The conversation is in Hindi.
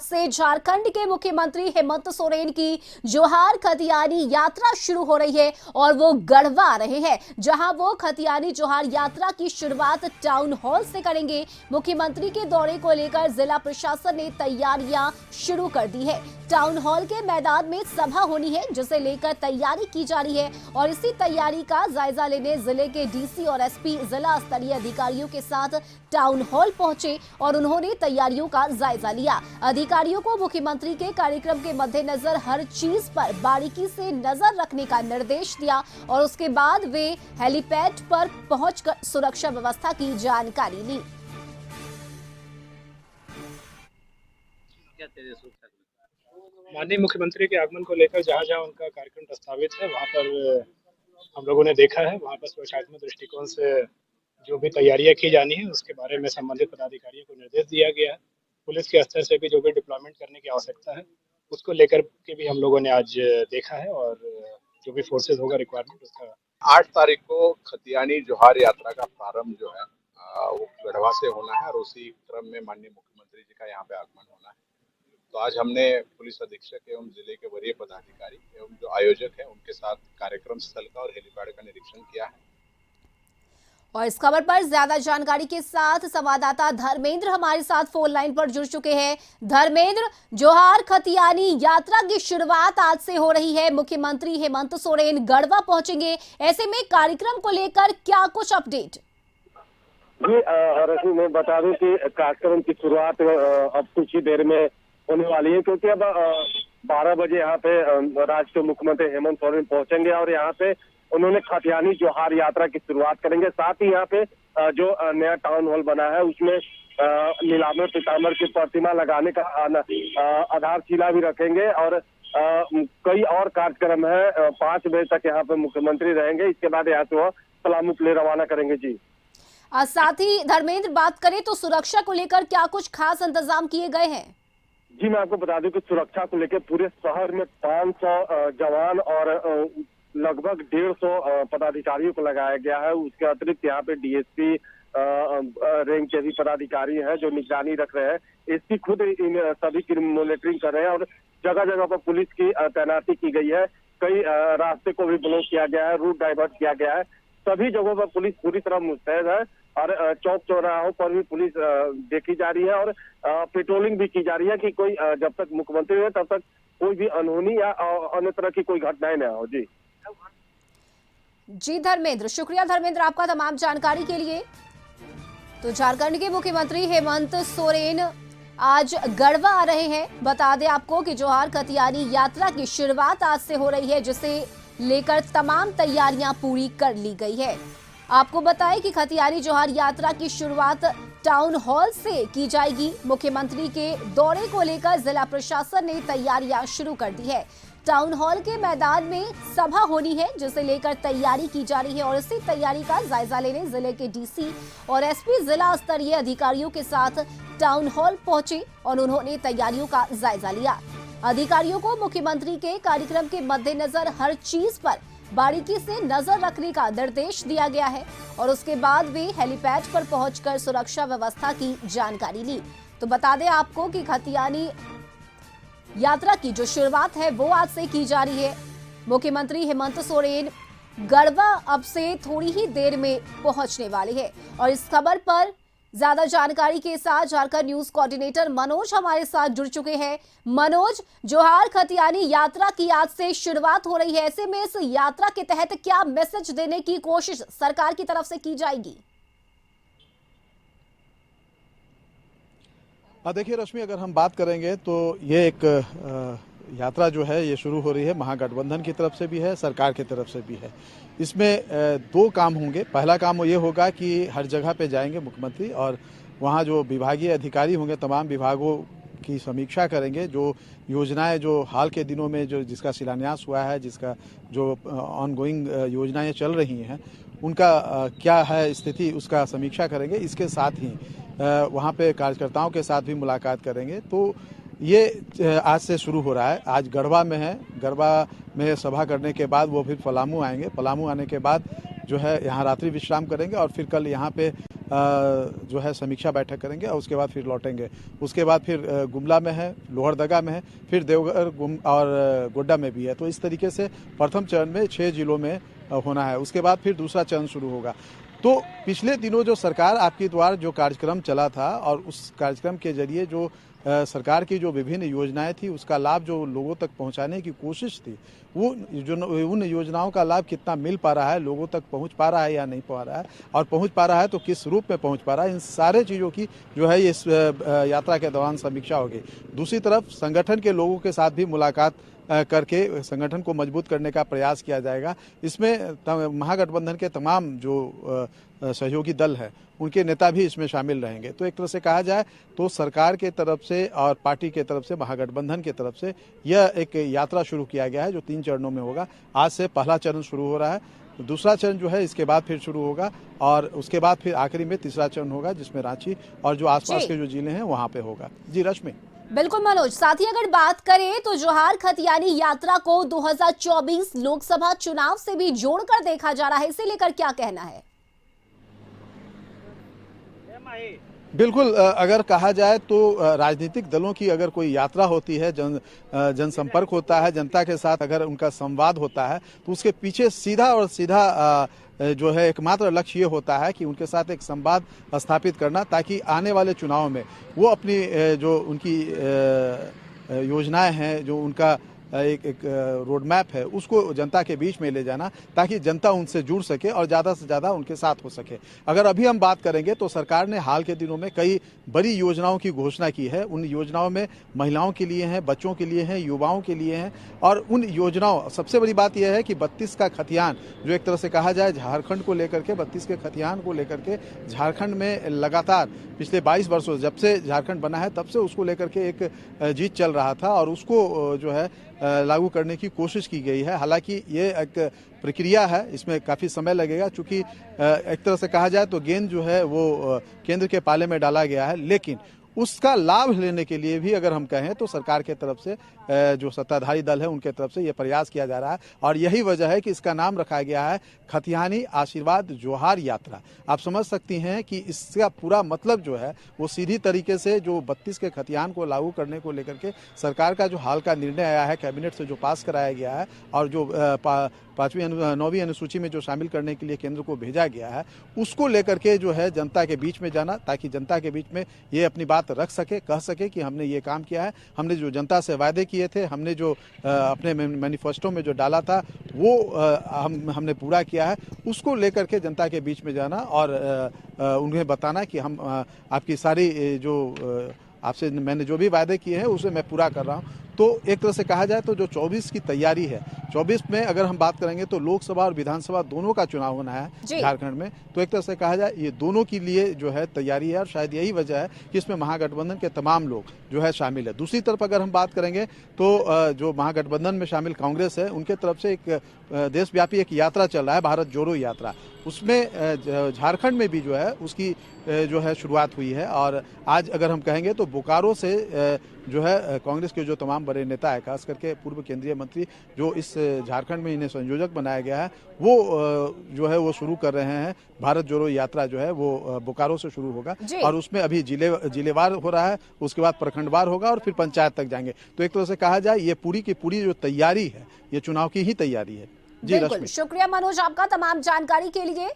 से झारखंड के मुख्यमंत्री हेमंत सोरेन की जोहार खतियानी यात्रा शुरू हो रही है और वो गढ़वा आ रहे हैं, जहां वो खतियानी जोहार यात्रा की शुरुआत टाउन हॉल से करेंगे। मुख्यमंत्री के दौरे को लेकर जिला प्रशासन ने तैयारियां शुरू कर दी है। टाउन हॉल के मैदान में सभा होनी है, जिसे लेकर तैयारी की जा रही है और इसी तैयारी का जायजा लेने जिले के डीसी और एसपी जिला स्तरीय अधिकारियों के साथ टाउन हॉल पहुंचे और उन्होंने तैयारियों का जायजा लिया। अधिकारियों को मुख्यमंत्री के कार्यक्रम के मद्देनजर हर चीज पर बारीकी से नजर रखने का निर्देश दिया और उसके बाद वे हेलीपैड पर पहुंचकर सुरक्षा व्यवस्था की जानकारी ली। माननीय मुख्यमंत्री के आगमन को लेकर जहां जहां उनका कार्यक्रम प्रस्तावित है वहां पर हम लोगों ने देखा है, वहां पर सुरक्षात्मक दृष्टिकोण से जो भी तैयारियां की जानी है उसके बारे में संबंधित पदाधिकारियों को निर्देश दिया गया है। पुलिस के स्तर से भी जो भी डिप्लॉयमेंट करने की आवश्यकता है उसको लेकर के भी हम लोगों ने आज देखा है और जो भी फोर्सेज होगा रिक्वायरमेंट उसका 8 तारीख को खतियानी जोहार यात्रा का प्रारंभ जो है वो गढ़वा से होना है और उसी क्रम में माननीय मुख्यमंत्री जी का यहाँ पे आगमन होना है। तो आज हमने पुलिस अधीक्षक एवं जिले के वरीय पदाधिकारी एवं जो आयोजक है उनके साथ कार्यक्रम स्थल का और हेलीपैड का निरीक्षण किया है। और इस खबर पर ज्यादा जानकारी के साथ संवाददाता धर्मेंद्र हमारे साथ फोन लाइन पर जुड़ चुके हैं। धर्मेंद्र, जोहार खतियानी यात्रा की शुरुआत आज से हो रही है। मुख्यमंत्री हेमंत सोरेन गढ़वा पहुंचेंगे, ऐसे में कार्यक्रम को लेकर क्या कुछ अपडेट? जी रश्मि, मैं बता दूं कि कार्यक्रम की शुरुआत अब कुछ ही देर में होने वाली है, क्योंकि अब 12 बजे यहाँ पे राज्य के मुख्यमंत्री हेमंत सोरेन पहुंचेंगे और यहाँ पे उन्होंने खतियानी जोहार यात्रा की शुरुआत करेंगे। साथ ही यहाँ पे जो नया टाउन हॉल बना है उसमें नीलाम्बर पीताम्बर की प्रतिमा लगाने का आधारशिला भी रखेंगे और कई और कार्यक्रम है। 5 बजे तक यहाँ पे मुख्यमंत्री रहेंगे, इसके बाद यहाँ से वह पलामू के लिए रवाना करेंगे। जी साथ ही धर्मेंद्र, बात करें तो सुरक्षा को लेकर क्या कुछ खास इंतजाम किए गए हैं? जी, मैं आपको बता दूं कि सुरक्षा को लेकर पूरे शहर में 500 जवान और लगभग 150 पदाधिकारियों को लगाया गया है। उसके अतिरिक्त यहाँ पे डीएसपी रैंक के भी पदाधिकारी हैं जो निगरानी रख रहे हैं। एसपी खुद इन सभी की मॉनिटरिंग कर रहे हैं और जगह जगह पर पुलिस की तैनाती की गई है। कई रास्ते को भी ब्लॉक किया गया है, रूट डाइवर्ट किया गया है। सभी जगहों पर पुलिस पूरी तरह मुस्तैद है और चौक चौराहों पर भी पुलिस देखी जा रही है और पेट्रोलिंग भी की जा रही है कि कोई जब तक मुख्यमंत्री है तब तक कोई भी अनहोनी या अन्य तरह की कोई घटनाएं न हो। जी धर्मेंद्र, शुक्रिया धर्मेंद्र आपका तमाम जानकारी के लिए। तो झारखंड के मुख्यमंत्री हेमंत सोरेन आज गढ़वा आ रहे हैं। बता दें आपको कि जोहार खतियानी यात्रा की शुरुआत आज से हो रही है, जिसे लेकर तमाम तैयारियां पूरी कर ली गई है। आपको बताएं कि खतियानी जोहार यात्रा की शुरुआत टाउन हॉल से की जाएगी। मुख्यमंत्री के दौरे को लेकर जिला प्रशासन ने तैयारियां शुरू कर दी है। टाउन हॉल के मैदान में सभा होनी है, जिसे लेकर तैयारी की जा रही है और इसी तैयारी का जायजा लेने जिले के डीसी और एसपी जिला स्तरीय अधिकारियों के साथ टाउन हॉल पहुंचे और उन्होंने तैयारियों का जायजा लिया। अधिकारियों को मुख्यमंत्री के कार्यक्रम के मद्देनजर हर चीज पर बारीकी से नजर रखने का निर्देश दिया गया है और उसके बाद वे हेलीपैड पर पहुंचकर सुरक्षा व्यवस्था की जानकारी ली। तो बता दें आपको कि खतियानी यात्रा की जो शुरुआत है वो आज से की जा रही है। मुख्यमंत्री हेमंत सोरेन गढ़वा अब से थोड़ी ही देर में पहुंचने वाले हैं और इस खबर पर ज्यादा जानकारी के साथ झारखंड न्यूज कोऑर्डिनेटर मनोज हमारे साथ जुड़ चुके हैं। मनोज, जोहार खतियानी यात्रा की आज से शुरुआत हो रही है, ऐसे में इस यात्रा के तहत क्या मैसेज देने की कोशिश सरकार की तरफ से की जाएगी? देखिए रश्मि, अगर हम बात करेंगे तो ये एक यात्रा जो है ये शुरू हो रही है, महागठबंधन की तरफ से भी है, सरकार की तरफ से भी है। इसमें 2 काम होंगे। पहला काम ये होगा कि हर जगह पे जाएंगे मुख्यमंत्री और वहाँ जो विभागीय अधिकारी होंगे तमाम विभागों की समीक्षा करेंगे। जो योजनाएं जो हाल के दिनों में जो जिसका शिलान्यास हुआ है, जिसका जो ऑनगोइंग योजनाएं चल रही हैं उनका क्या है स्थिति, उसका समीक्षा करेंगे। इसके साथ ही वहाँ पे कार्यकर्ताओं के साथ भी मुलाकात करेंगे। तो ये आज से शुरू हो रहा है। आज गढ़वा में है, गढ़वा में सभा करने के बाद वो फिर पलामू आएंगे। पलामू आने के बाद जो है यहाँ रात्रि विश्राम करेंगे और फिर कल यहाँ पे जो है समीक्षा बैठक करेंगे और उसके बाद फिर लौटेंगे। उसके बाद फिर गुमला में है, लोहरदगा में है, फिर देवघर और गोड्डा में भी है। तो इस तरीके से प्रथम चरण में 6 जिलों में होना है। उसके बाद फिर दूसरा चरण शुरू होगा। तो पिछले दिनों जो सरकार आपके द्वारा जो कार्यक्रम चला था और उस कार्यक्रम के जरिए जो सरकार की जो विभिन्न योजनाएं थी उसका लाभ जो लोगों तक पहुंचाने की कोशिश थी, वो उन योजनाओं का लाभ कितना मिल पा रहा है, लोगों तक पहुंच पा रहा है या नहीं पा रहा है, और पहुंच पा रहा है तो किस रूप में पहुंच पा रहा है, इन सारे चीज़ों की जो है इस यात्रा के दौरान समीक्षा होगी। दूसरी तरफ संगठन के लोगों के साथ भी मुलाकात करके संगठन को मजबूत करने का प्रयास किया जाएगा। इसमें महागठबंधन के तमाम जो सहयोगी दल है उनके नेता भी इसमें शामिल रहेंगे। तो एक तरह से कहा जाए तो सरकार के तरफ से और पार्टी के तरफ से, महागठबंधन के तरफ से यह एक यात्रा शुरू किया गया है जो 3 चरणों में होगा। आज से पहला चरण शुरू हो रहा है, दूसरा चरण जो है इसके बाद फिर शुरू होगा और उसके बाद फिर आखिरी में तीसरा चरण होगा जिसमें रांची और जो आसपास के जो जिले हैं वहाँ पे होगा। जी रश्मि। बिल्कुल मनोज, साथ ही अगर बात करें तो जोहार खतियानी यात्रा को 2024 लोकसभा चुनाव से भी जोड़कर देखा जा रहा है, इसे लेकर क्या कहना है? बिल्कुल, अगर कहा जाए तो राजनीतिक दलों की अगर कोई यात्रा होती है, जनसंपर्क होता है, जनता के साथ अगर उनका संवाद होता है तो उसके पीछे सीधा और सीधा जो है एकमात्र लक्ष्य ये होता है कि उनके साथ एक संवाद स्थापित करना, ताकि आने वाले चुनाव में वो अपनी जो उनकी योजनाएं हैं, जो उनका एक रोड मैप है, उसको जनता के बीच में ले जाना, ताकि जनता उनसे जुड़ सके और ज़्यादा से ज़्यादा उनके साथ हो सके। अगर अभी हम बात करेंगे तो सरकार ने हाल के दिनों में कई बड़ी योजनाओं की घोषणा की है। उन योजनाओं में महिलाओं के लिए हैं, बच्चों के लिए हैं, युवाओं के लिए हैं, और उन योजनाओं, सबसे बड़ी बात यह है कि 32 का खतियान, जो एक तरह से कहा जाए झारखंड को लेकर के 32 के खतियान को लेकर के झारखंड में लगातार पिछले 22 वर्षों जब से झारखंड बना है तब से उसको लेकर के एक जीत चल रहा था और उसको जो है लागू करने की कोशिश की गई है। हालांकि ये एक प्रक्रिया है, इसमें काफ़ी समय लगेगा, चूँकि एक तरह से कहा जाए तो गेंद जो है वो केंद्र के पाले में डाला गया है, लेकिन उसका लाभ लेने के लिए भी अगर हम कहें तो सरकार के तरफ से जो सत्ताधारी दल है उनके तरफ से ये प्रयास किया जा रहा है और यही वजह है कि इसका नाम रखा गया है खतियानी आशीर्वाद जोहार यात्रा। आप समझ सकती हैं कि इसका पूरा मतलब जो है वो सीधी तरीके से जो 32 के खतियान को लागू करने को लेकर के सरकार का जो हाल का निर्णय आया है, कैबिनेट से जो पास कराया गया है और जो 9वीं अनुसूची में जो शामिल करने के लिए केंद्र को भेजा गया है, उसको लेकर के जो है जनता के बीच में जाना, ताकि जनता के बीच में ये अपनी बात रख सके, कह सके कि हमने ये काम किया है, हमने जो जनता से वायदे किए थे, हमने जो अपने मैनिफेस्टो में जो डाला था वो हमने पूरा किया है, उसको लेकर के जनता के बीच में जाना और उन्हें बताना कि हम आपकी सारी जो आपसे मैंने जो भी वायदे किए हैं उसे मैं पूरा कर रहा हूँ। तो एक तरह से कहा जाए तो जो 24 की तैयारी है, 24 में अगर हम बात करेंगे तो लोकसभा और विधानसभा दोनों का चुनाव होना है झारखंड में, तो एक तरह से कहा जाए ये दोनों के लिए जो है तैयारी है और शायद यही वजह है कि इसमें महागठबंधन के तमाम लोग जो है शामिल है। दूसरी तरफ अगर हम बात करेंगे तो जो महागठबंधन में शामिल कांग्रेस है उनके तरफ से एक देशव्यापी एक यात्रा चल रहा है, भारत जोड़ो यात्रा, उसमें झारखंड में भी जो है उसकी जो है शुरुआत हुई है। और आज अगर हम कहेंगे तो बोकारो से जो है कांग्रेस के जो तमाम बड़े नेता है, खास करके पूर्व केंद्रीय मंत्री जो इस झारखंड में इन्हें संयोजक बनाया गया है, वो जो है वो शुरू कर रहे हैं भारत जोड़ो यात्रा, जो है वो बोकारो से शुरू होगा और उसमें अभी जिलेवार हो रहा है, उसके बाद प्रखंडवार होगा और फिर पंचायत तक जाएंगे। तो एक तरह से कहा जाए ये पूरी की पूरी जो तैयारी है ये चुनाव की ही तैयारी है। जी रश्मि। शुक्रिया मनोज आपका तमाम जानकारी के लिए।